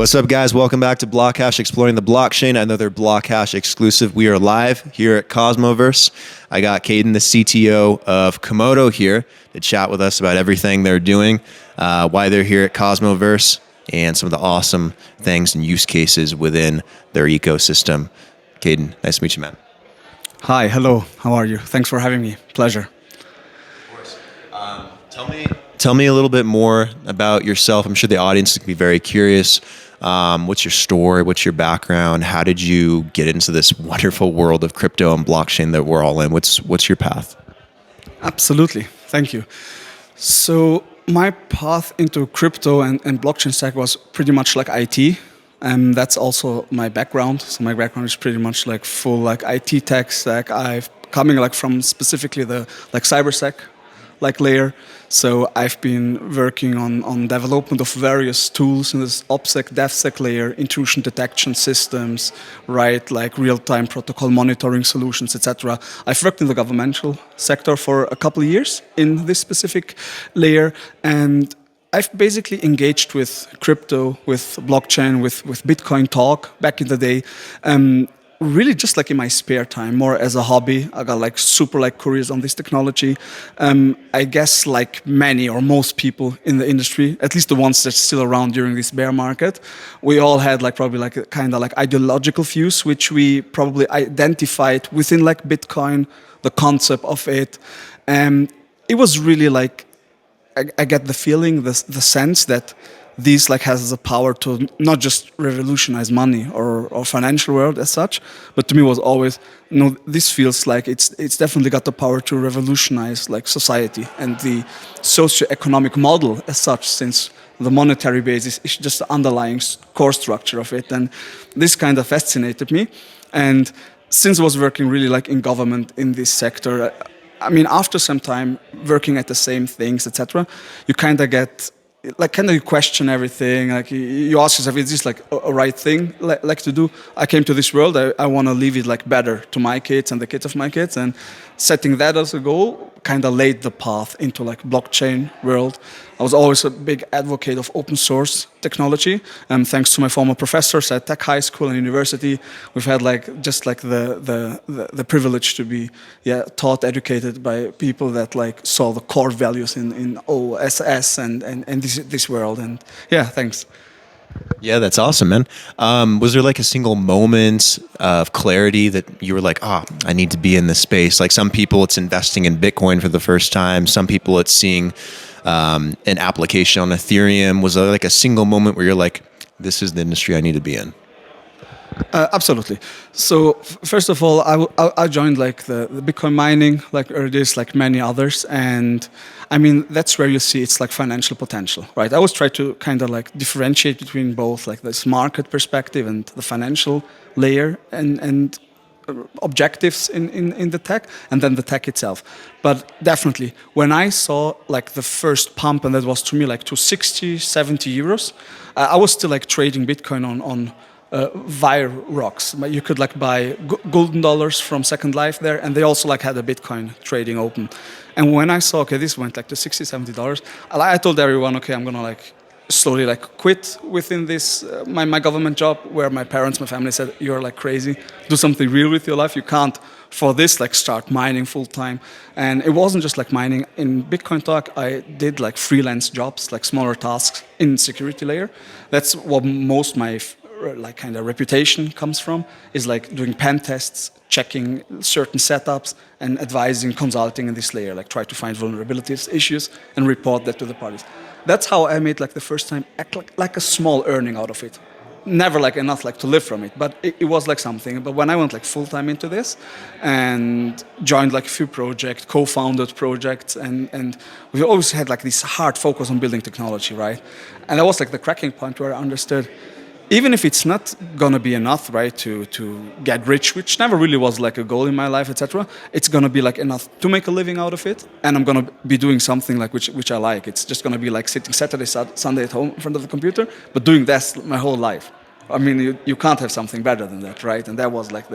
What's up, guys? Welcome back to BlockHash, exploring the blockchain. Another BlockHash exclusive. We are live here at Cosmoverse. I got Kadan, the CTO of Komodo, here to chat with us about everything they're doing, why they're here at Cosmoverse, and some of the awesome things and use cases within their ecosystem. Kadan, nice to meet you, man. Hi, hello. How are you? Thanks for having me. Pleasure. Of course. Tell me a little bit more about yourself. I'm sure the audience is going to be very curious. What's your story? What's your background? How did you get into this wonderful world of crypto and blockchain that we're all in? What's your path? Absolutely. Thank you. So my path into crypto and blockchain stack was pretty much like IT. And that's also my background. So my background is pretty much like full like IT tech stack. I've coming like from specifically the like cybersec like layer. So I've been working on development of various tools in this OPSEC, DevSec layer, intrusion detection systems, right, like real-time protocol monitoring solutions, etc. I've worked in the governmental sector for a couple of years in this specific layer, and I've basically engaged with crypto, with blockchain, with Bitcoin talk back in the day. Really just like in my spare time, more as a hobby. I got like super like curious on this technology. I guess like many or most people in the industry, at least the ones that's still around during this bear market, we all had like probably like a kind of like ideological views, which we probably identified within like Bitcoin, the concept of it. It was really like, I get the feeling, the sense that these like has the power to not just revolutionize money or financial world as such, but to me was always, this feels like it's definitely got the power to revolutionize like society and the socio-economic model as such, since the monetary basis is just the underlying core structure of it. And this kind of fascinated me. And since I was working really like in government in this sector, I mean, after some time working at the same things, etc., you kind of get like kind of you question everything. Like you ask yourself, is this like a right thing like to do? I came to this world. I want to leave it like better to my kids and the kids of my kids, and setting that as a goal kind of laid the path into like blockchain world. I was always a big advocate of open source technology, and thanks to my former professors at Tech High School and university, we've had like just like the privilege to be taught, educated by people that like saw the core values in OSS and this world. And yeah, thanks. Yeah, that's awesome, man. Was there like a single moment of clarity that you were like, I need to be in this space? Like some people, it's investing in Bitcoin for the first time. Some people, it's seeing an application on Ethereum. Was there like a single moment where you're like, this is the industry I need to be in? Absolutely. So first of all, I joined like the Bitcoin mining, like it is like many others, and I mean that's where you see it's like financial potential, right? I always try to kind of like differentiate between both like this market perspective and the financial layer and objectives in the tech, and then the tech itself. But definitely, when I saw like the first pump, and that was to me like to 60, 70 euros, I was still like trading Bitcoin on via rocks. You could like buy golden dollars from Second Life there, and they also like had a Bitcoin trading open. And when I saw, okay, this went like to $60, $70, I told everyone, okay, I'm gonna like slowly like quit within this my government job, where my parents, my family said, you're like crazy, do something real with your life. You can't for this like start mining full time. And it wasn't just like mining. In Bitcoin talk, I did like freelance jobs, like smaller tasks in security layer. That's what most my like kind of reputation comes from, is like doing pen tests, checking certain setups, and advising, consulting in this layer, like try to find vulnerabilities, issues, and report that to the parties. That's how I made like the first time like a small earning out of it. Never like enough like to live from it, but it was like something. But when I went like full time into this and joined like a few projects, co-founded projects, and we always had like this hard focus on building technology, right? And that was like the cracking point where I understood, even if it's not gonna be enough, right, to get rich, which never really was like a goal in my life, etc., it's gonna be like enough to make a living out of it, and I'm gonna be doing something like which I like. It's just gonna be like sitting Saturday, Sunday at home in front of the computer, but doing that my whole life. I mean, you can't have something better than that, right? And that was like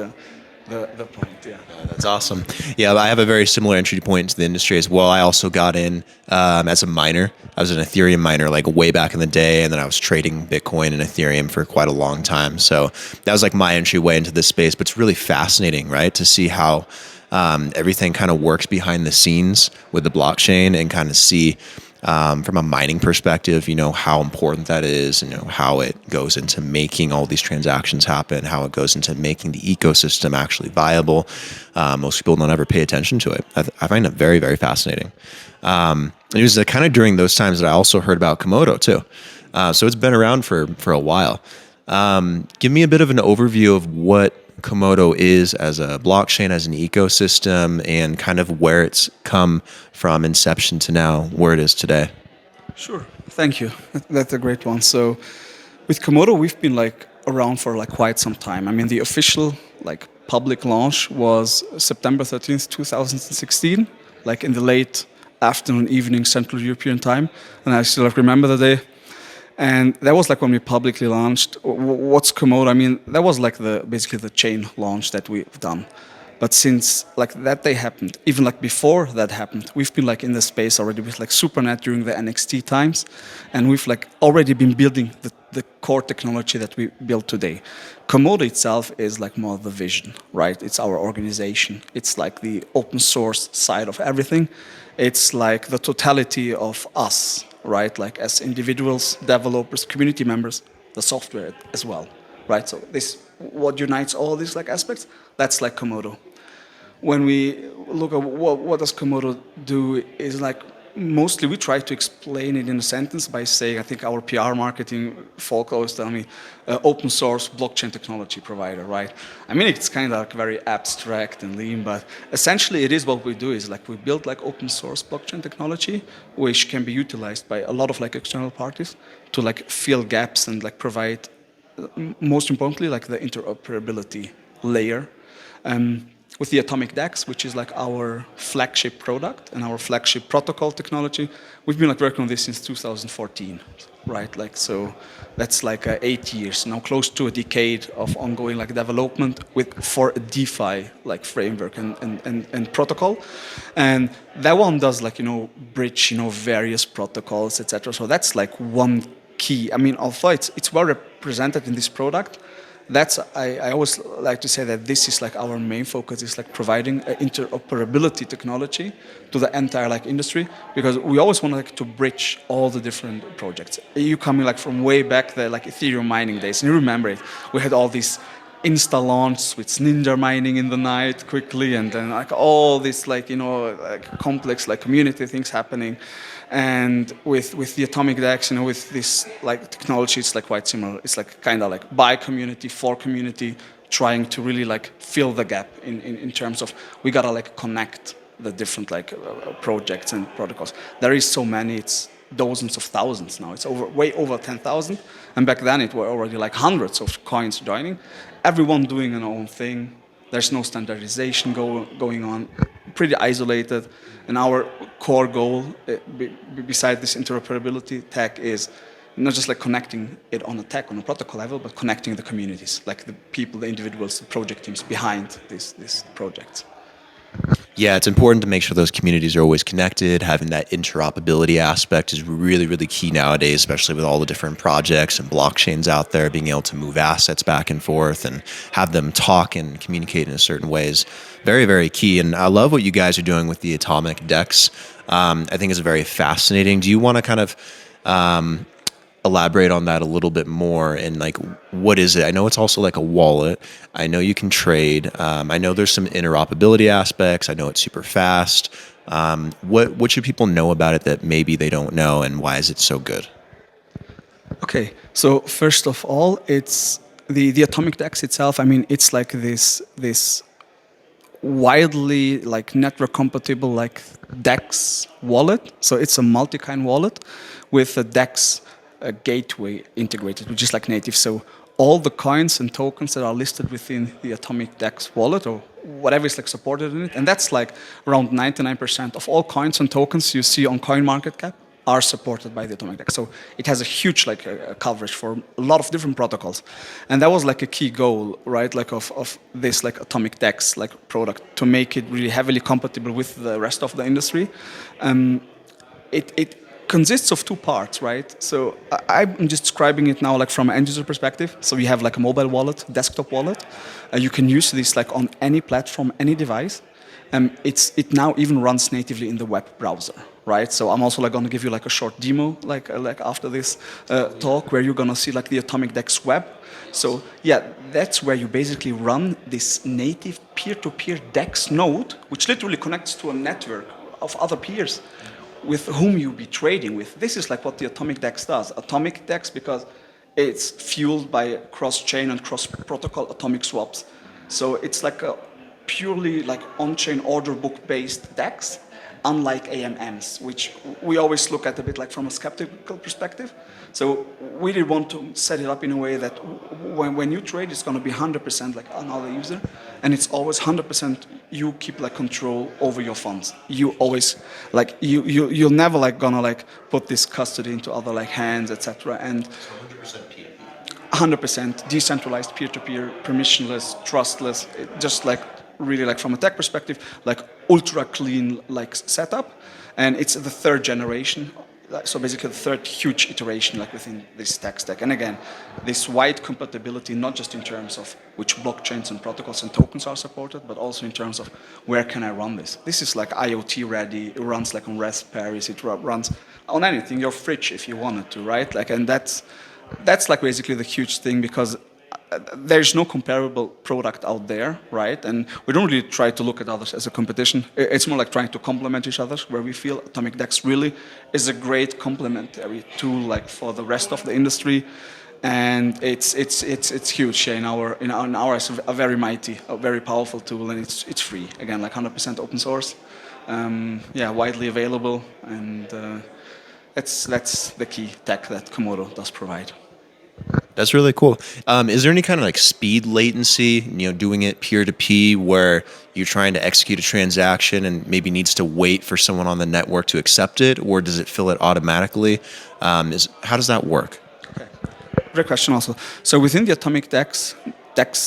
the point. Yeah. That's awesome. Yeah, I have a very similar entry point into the industry as well. I also got in as a miner. I was an Ethereum miner like way back in the day, and then I was trading Bitcoin and Ethereum for quite a long time. So that was like my entryway into this space. But it's really fascinating, right, to see how everything kind of works behind the scenes with the blockchain and kind of see from a mining perspective, how important that is, and how it goes into making all these transactions happen, how it goes into making the ecosystem actually viable. Most people don't ever pay attention to it. I find it very, very fascinating. It was kind of during those times that I also heard about Komodo too. So it's been around for a while. Give me a bit of an overview of what Komodo is as a blockchain, as an ecosystem, and kind of where it's come from inception to now, where it is today. Sure. Thank you. That's a great one. So with Komodo, we've been like around for like quite some time. I mean, the official like public launch was September 13th, 2016, like in the late afternoon, evening Central European time. And I still remember the day. And that was like when we publicly launched. What's Komodo? I mean, that was like basically the chain launch that we've done. But since like that day happened, even like before that happened, we've been like in the space already with like SuperNet during the NXT times, and we've like already been building the core technology that we build today. Komodo itself is like more the vision, right? It's our organization. It's like the open source side of everything. It's like the totality of us, right? Like as individuals, developers, community members, the software as well, right? So this what unites all these like aspects. That's like Komodo. When we look at what does Komodo do, is like mostly we try to explain it in a sentence by saying, I think our PR marketing folk always tell me, open source blockchain technology provider, right? I mean, it's kind of like very abstract and lean, but essentially it is what we do is like we build like open source blockchain technology, which can be utilized by a lot of like external parties to like fill gaps and like provide, most importantly, like the interoperability layer. With the AtomicDEX, which is like our flagship product and our flagship protocol technology, we've been like working on this since 2014, right? Like so, that's like 8 years now, close to a decade of ongoing like development for a DeFi like framework and protocol, and that one does like bridge various protocols, etc. So that's like one key. I mean, although it's well represented in this product. I always like to say that this is like our main focus is like providing interoperability technology to the entire like industry, because we always want like to bridge all the different projects. You coming like from way back the like Ethereum mining days, and you remember it. We had all these Insta launch with ninja mining in the night quickly, and then like all this like like complex like community things happening. And with the AtomicDEX, with this like technology, it's like quite similar. It's like kind of like by community, for community, trying to really like fill the gap in terms of we gotta like connect the different like projects and protocols. There is so many, it's dozens of thousands now. It's way over 10,000, and back then it were already like hundreds of coins joining. Everyone doing their own thing. There's no standardization going on. Pretty isolated. And our core goal, beside this interoperability tech, is not just like connecting it on a tech, on a protocol level, but connecting the communities, like the people, the individuals, the project teams behind these projects. Yeah, it's important to make sure those communities are always connected. Having that interoperability aspect is really, really key nowadays, especially with all the different projects and blockchains out there, being able to move assets back and forth and have them talk and communicate in a certain ways. Very, very key. And I love what you guys are doing with the AtomicDEX. I think it's very fascinating. Do you want to kind of elaborate on that a little bit more, and like what is it? I know it's also like a wallet. I know you can trade. I know there's some interoperability aspects. I know it's super fast. What should people know about it that maybe they don't know, and why is it so good? Okay, so first of all, it's the AtomicDEX itself. I mean, it's like this widely like network compatible like DEX wallet. So it's a multi-kind wallet with a DEX gateway integrated, which is like native. So all the coins and tokens that are listed within the AtomicDEX wallet or whatever is like supported in it, and that's like around 99% of all coins and tokens you see on CoinMarketCap, are supported by the AtomicDEX. So it has a huge like coverage for a lot of different protocols, and that was like a key goal, right? Like of this like AtomicDEX like product, to make it really heavily compatible with the rest of the industry. It consists of two parts, right? So I'm just describing it now like from an end user perspective. So you have like a mobile wallet, desktop wallet. You can use this like on any platform, any device. It now even runs natively in the web browser, right? So I'm also like going to give you like a short demo like after this talk, where you're going to see like the AtomicDEX web. So yeah, that's where you basically run this native peer-to-peer DEX node, which literally connects to a network of other peers with whom you be trading with. This is like what the AtomicDEX does. AtomicDEX, because it's fueled by cross-chain and cross-protocol atomic swaps. So it's like a purely like on-chain order book-based DEX, unlike AMMs, which we always look at a bit like from a skeptical perspective. So we really want to set it up in a way that when you trade, it's going to be 100% like another user, and it's always 100% you keep like control over your funds. You always like you're never like gonna like put this custody into other like hands, etc. And 100% decentralized, peer-to-peer, permissionless, trustless, just like really like from a tech perspective, like ultra clean like setup. And it's the third generation. So basically the third huge iteration like within this tech stack. And again, this wide compatibility, not just in terms of which blockchains and protocols and tokens are supported, but also in terms of where can I run this. This is like IoT ready. It runs like on Raspberries. It runs on anything, your fridge if you wanted to, right? Like, and that's like basically the huge thing, because there's no comparable product out there, right? And we don't really try to look at others as a competition. It's more like trying to complement each other, where we feel AtomicDEX really is a great complementary tool like for the rest of the industry. And it's huge. In our it's a very mighty, a very powerful tool, and it's free. Again, like 100% open source. Widely available, and that's the key tech that Komodo does provide. That's really cool. Is there any kind of like speed latency, doing it peer to peer, where you're trying to execute a transaction and maybe needs to wait for someone on the network to accept it, or does it fill it automatically? How does that work? Okay. Great question also. So within the AtomicDEX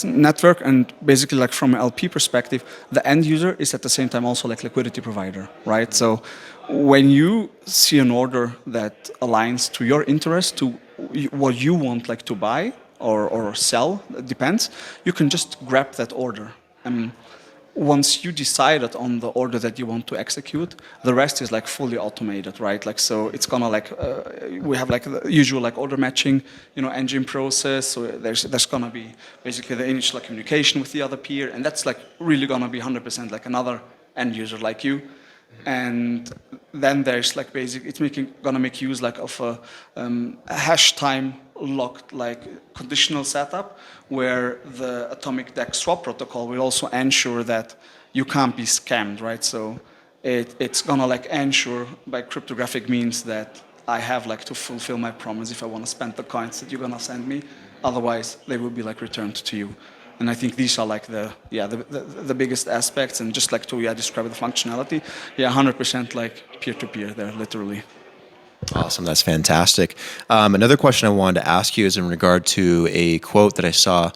network, and basically like from an LP perspective, the end user is at the same time also like liquidity provider, right? So when you see an order that aligns to your interest, to what you want like to buy or sell, it depends, you can just grab that order. Once you decided on the order that you want to execute, the rest is like fully automated, right? Like, so it's gonna like we have like the usual like order matching, engine process. So there's gonna be basically the initial communication with the other peer, and that's like really gonna be 100% like another end user like you. And then there's like it's gonna make use like of a hash time locked like conditional setup, where the AtomicDEX swap protocol will also ensure that you can't be scammed, right? So it's gonna like ensure by cryptographic means that I have like to fulfill my promise if I want to spend the coins that you're gonna send me. Otherwise, they will be like returned to you. And I think these are like the biggest aspects. And just like to describe the functionality, 100% like peer-to-peer there, literally. Awesome. That's fantastic. Another question I wanted to ask you is in regard to a quote that I saw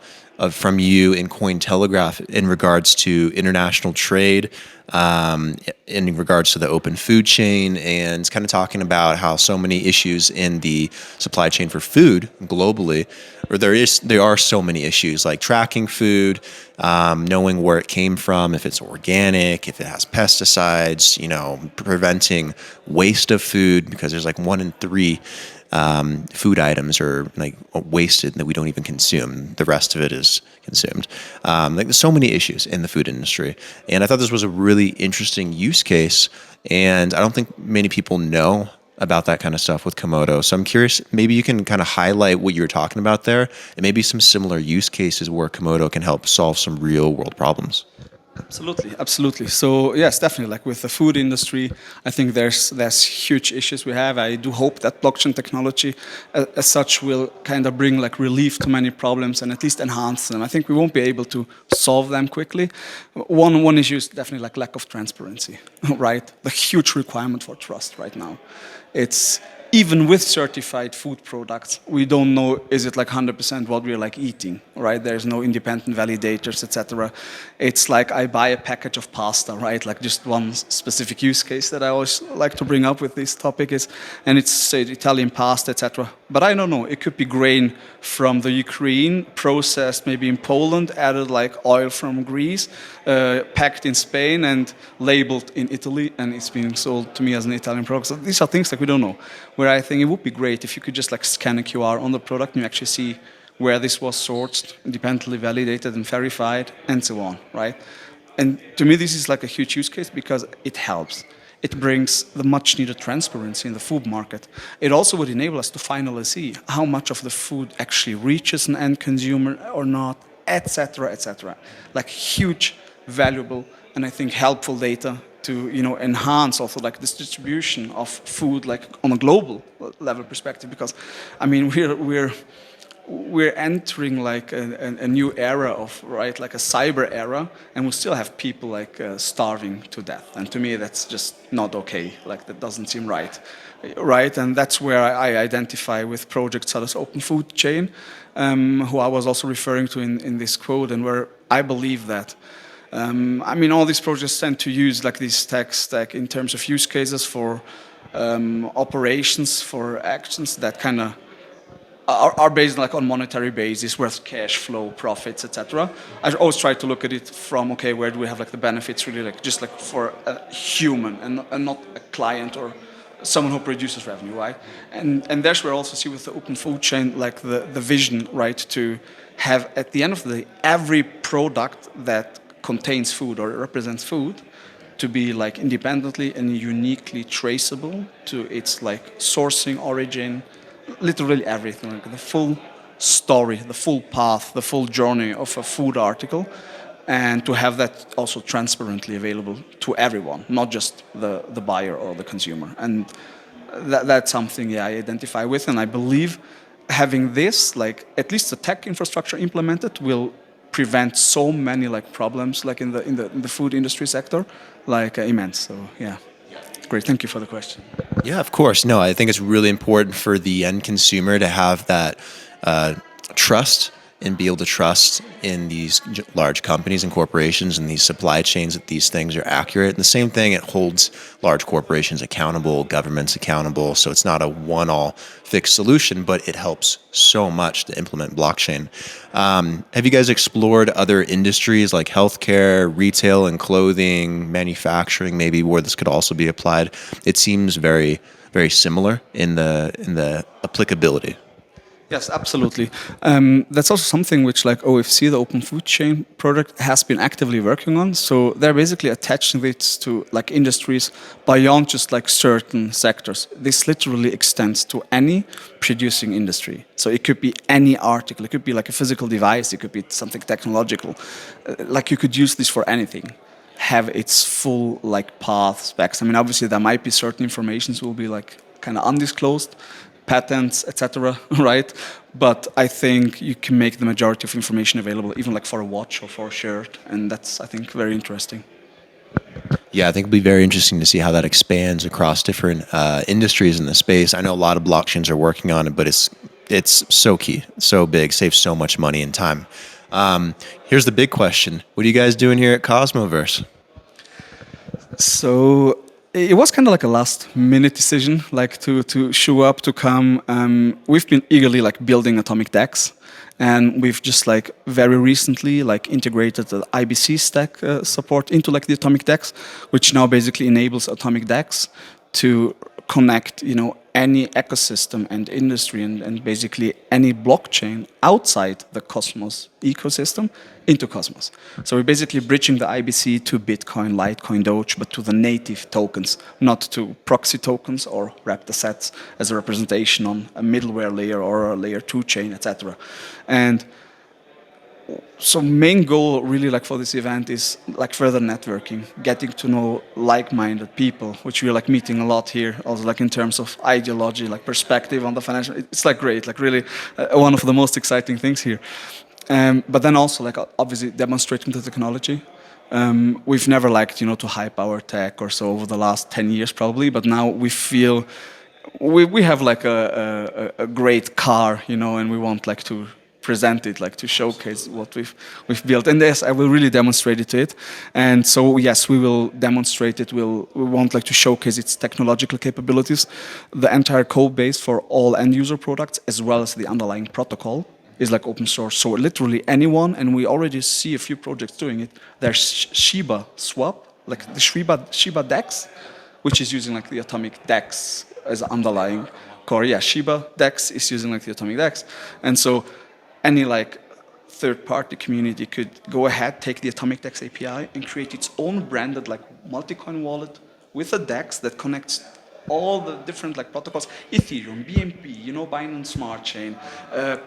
from you in Cointelegraph in regards to international trade, in regards to the open food chain, and kind of talking about how so many issues in the supply chain for food globally, or there are so many issues like tracking food, knowing where it came from, if it's organic, if it has pesticides, preventing waste of food, because there's like 1 in 3 food items are like wasted that we don't even consume. The rest of it is consumed. Like there's so many issues in the food industry, and I thought this was a really interesting use case. And I don't think many people know about that kind of stuff with Komodo. So I'm curious, maybe you can kind of highlight what you were talking about there, and maybe some similar use cases where Komodo can help solve some real world problems. Absolutely, absolutely. So yes, definitely. Like with the food industry, I think there's huge issues we have. I do hope that blockchain technology, as such, will kind of bring like relief to many problems and at least enhance them. I think we won't be able to solve them quickly. One issue is definitely like lack of transparency, right? The huge requirement for trust right now. It's even with certified food products, we don't know is it like 100% what we're like eating, right? There's no independent validators, etc. It's like I buy a package of pasta, right? Like just one specific use case that I always like to bring up with this topic is, and it's say Italian pasta, etc. But I don't know. It could be grain from the Ukraine, processed maybe in Poland, added like oil from Greece, packed in Spain and labeled in Italy, and it's being sold to me as an Italian product. So these are things that we don't know. Where I think it would be great if you could just like scan a QR on the product and you actually see where this was sourced, independently validated and verified, and so on, right? And to me, this is like a huge use case because it helps. It brings the much needed transparency in the food market. It also would enable us to finally see how much of the food actually reaches an end consumer or not, etc., etc. Like huge, valuable, and I think helpful data to enhance also like this distribution of food like on a global level perspective. Because I mean we're entering like a new era of right like a cyber era, and we still have people like starving to death. And to me, that's just not okay. Like that doesn't seem right, right? And that's where I identify with projects such as Open Food Chain, who I was also referring to in this quote, and where I believe that. I mean, all these projects tend to use like this tech stack in terms of use cases for operations, for actions that kind of are based like on monetary basis, whereas cash flow, profits, etc. I always try to look at it from okay, where do we have like the benefits really like just like for a human and not a client or someone who produces revenue, right? And that's where I also see with the Open Food Chain like the vision, right, to have at the end of the day every product that contains food or represents food to be like independently and uniquely traceable to its like sourcing, origin, literally everything, like the full story, the full path, the full journey of a food article, and to have that also transparently available to everyone, not just the buyer or the consumer. And that's something I identify with, and I believe having this, like at least the tech infrastructure implemented, will prevent so many like problems like in the food industry sector, like immense. So yeah, great. Thank you for the question. Yeah, of course. No, I think it's really important for the end consumer to have that trust and be able to trust in these large companies and corporations and these supply chains that these things are accurate. And the same thing, it holds large corporations accountable, governments accountable. So it's not a one-all fixed solution, but it helps so much to implement blockchain. Have you guys explored other industries like healthcare, retail and clothing, manufacturing, maybe where this could also be applied? It seems very, very similar in the applicability. Yes, absolutely. That's also something which, like OFC, the Open Food Chain project, has been actively working on. So they're basically attaching this to like industries beyond just like certain sectors. This literally extends to any producing industry. So it could be any article. It could be like a physical device. It could be something technological. Like you could use this for anything. Have its full like path specs. I mean, obviously there might be certain informations will be like kind of undisclosed, patents, etc. Right? But I think you can make the majority of information available, even like for a watch or for a shirt, and that's I think very interesting. Yeah, I think it'll be very interesting to see how that expands across different industries in the space. I know a lot of blockchains are working on it, but it's so key, so big, saves so much money and time. Here's the big question: what are you guys doing here at Cosmoverse? So it was kind of like a last minute decision, like to show up, to come. We've been eagerly like building AtomicDEX, and we've just like very recently like integrated the IBC stack support into like the AtomicDEX, which now basically enables AtomicDEX to connect, any ecosystem and industry and basically any blockchain outside the Cosmos ecosystem into Cosmos. So we're basically bridging the IBC to Bitcoin, Litecoin, Doge, but to the native tokens, not to proxy tokens or wrapped assets as a representation on a middleware layer or a layer 2 chain, etc. And So main goal really like for this event is like further networking, getting to know like-minded people, which we're like meeting a lot here. Also like in terms of ideology, like perspective on the financial. It's like great, like really one of the most exciting things here. But then also like obviously demonstrating the technology. We've never liked to hype our tech or so over the last 10 years probably, but now we feel we have like a great car, and we want like to present it, like to showcase what we've built. And yes, I will really demonstrate it to it. And so yes, we will demonstrate it. We want like to showcase its technological capabilities, the entire code base for all end user products, as well as the underlying protocol is like open source. So literally anyone, and we already see a few projects doing it. There's Shiba Swap, like the Shiba DEX, which is using like the AtomicDEX as underlying core. Yeah, Shiba DEX is using like the AtomicDEX, and so any like third-party community could go ahead, take the AtomicDEX API, and create its own branded like multi-coin wallet with a DEX that connects all the different like protocols, Ethereum, BNB, Binance Smart Chain,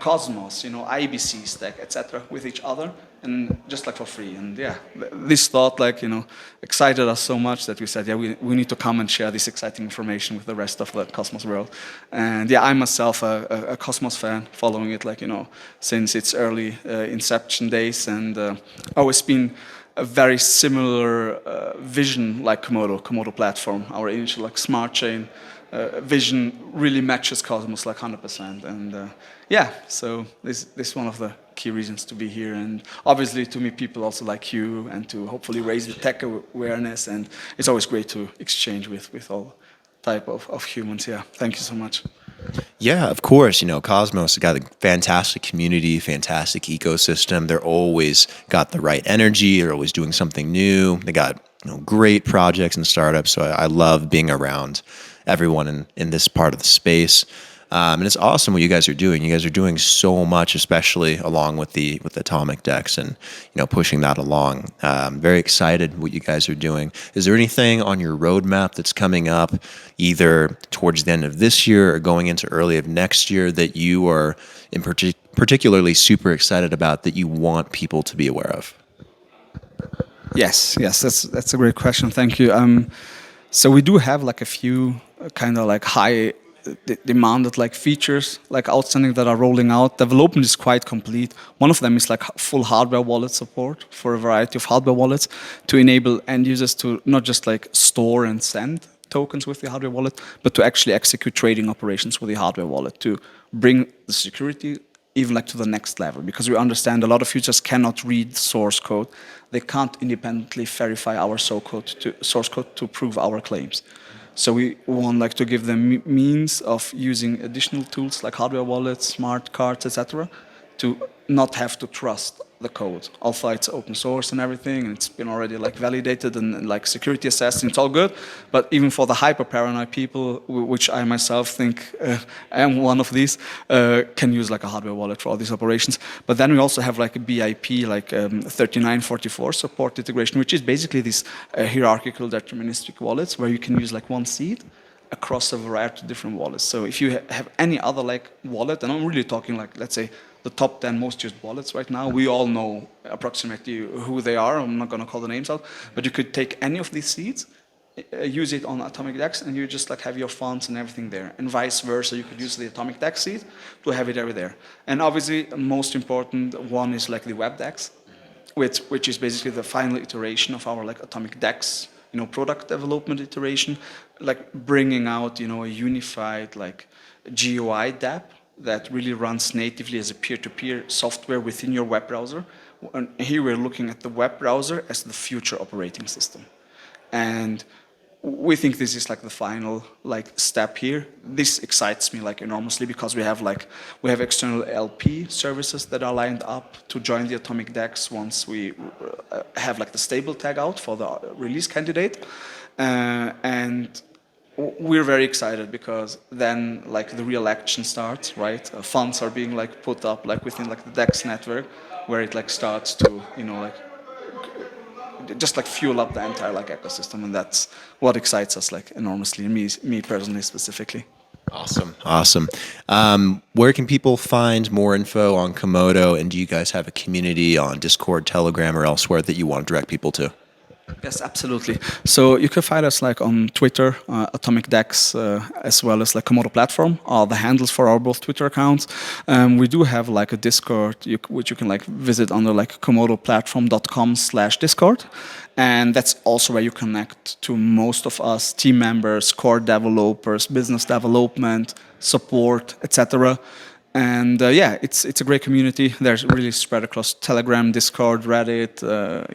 Cosmos, IBC stack, etc., with each other, and just like for free. And yeah, this thought like excited us so much that we said, yeah, we need to come and share this exciting information with the rest of the Cosmos world. And yeah, I'm myself a Cosmos fan, following it like since its early inception days, and always been a very similar vision like Komodo platform. Our initial like smart chain vision really matches Cosmos like 100%. And yeah, so this is one of the key reasons to be here, and obviously to meet people also like you, and to hopefully raise the tech awareness. And it's always great to exchange with all type of humans. Yeah, thank you so much. Yeah, of course. Cosmos has got a fantastic community, fantastic ecosystem. They're always got the right energy. They're always doing something new. They got great projects and startups. So I love being around everyone in this part of the space. And it's awesome what you guys are doing. You guys are doing so much, especially along with the AtomicDEX, and pushing that along. Very excited what you guys are doing. Is there anything on your roadmap that's coming up, either towards the end of this year or going into early of next year, that you are particularly super excited about, that you want people to be aware of? Yes, that's a great question. Thank you. So we do have like a few kind of like high demanded like features like outstanding that are rolling out. Development is quite complete. One of them is like full hardware wallet support for a variety of hardware wallets to enable end users to not just like store and send tokens with the hardware wallet, but to actually execute trading operations with the hardware wallet, to bring the security even like to the next level, because we understand a lot of users cannot read source code. They can't independently verify our source code to prove our claims. So we want like to give them means of using additional tools like hardware wallets, smart cards, etc., to not have to trust the code. Although it's open source and everything, and it's been already like validated and like security assessed, and it's all good. But even for the hyper paranoid people, which I myself think am one of these, can use like a hardware wallet for all these operations. But then we also have like a BIP, like 3944 support integration, which is basically this hierarchical deterministic wallets where you can use like one seed across a variety of different wallets. So if you have any other like wallet, and I'm really talking like, let's say, the top 10 most used wallets right now, we all know approximately who they are. I'm not going to call the names out, but you could take any of these seeds, use it on AtomicDEX, and you just like have your funds and everything there. And vice versa, you could use the AtomicDEX seed to have it over there. And obviously, most important one is like the WebDEX, which is basically the final iteration of our like AtomicDEX, product development iteration, like bringing out, a unified like GUI dApp that really runs natively as a peer-to-peer software within your web browser. And here we're looking at the web browser as the future operating system. And we think this is like the final like step here. This excites me like enormously, because we have external LP services that are lined up to join the AtomicDEX once we have like the stable tag out for the release candidate. And we're very excited, because then like the real action starts, right? Funds are being like put up like within like the DEX network, where it like starts to like just like fuel up the entire like ecosystem, and that's what excites us like enormously, me personally specifically. Awesome. Awesome. Where can people find more info on Komodo? And do you guys have a community on Discord, Telegram, or elsewhere that you want to direct people to? Yes, absolutely. So you can find us like on Twitter, AtomicDEX, as well as like Komodo platform. All the handles for our both Twitter accounts. We do have like a Discord, which you can like visit under like komodoplatform.com/Discord, and that's also where you connect to most of us team members, core developers, business development, support, etc. And yeah, it's a great community. They're really spread across Telegram, Discord, Reddit,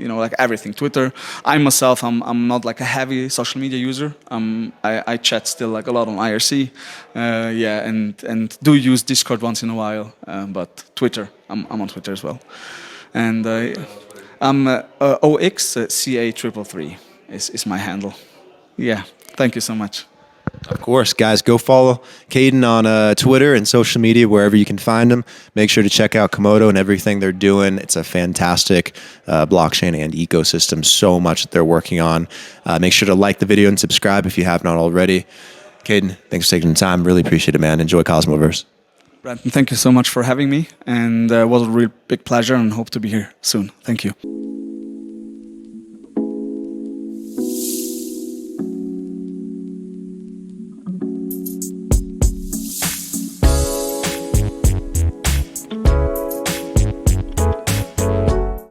like everything. Twitter. I myself, I'm not like a heavy social media user. I chat still like a lot on IRC, yeah, and do use Discord once in a while. But Twitter, I'm on Twitter as well, and I'm OXCA333 is my handle. Yeah, thank you so much. Of course, guys, go follow Kadan on Twitter and social media, wherever you can find him. Make sure to check out Komodo and everything they're doing. It's a fantastic blockchain and ecosystem, so much that they're working on. Make sure to like the video and subscribe if you have not already. Kadan, thanks for taking the time. Really appreciate it, man. Enjoy Cosmoverse. Brandon, thank you so much for having me, and it was a real big pleasure, and hope to be here soon. Thank you.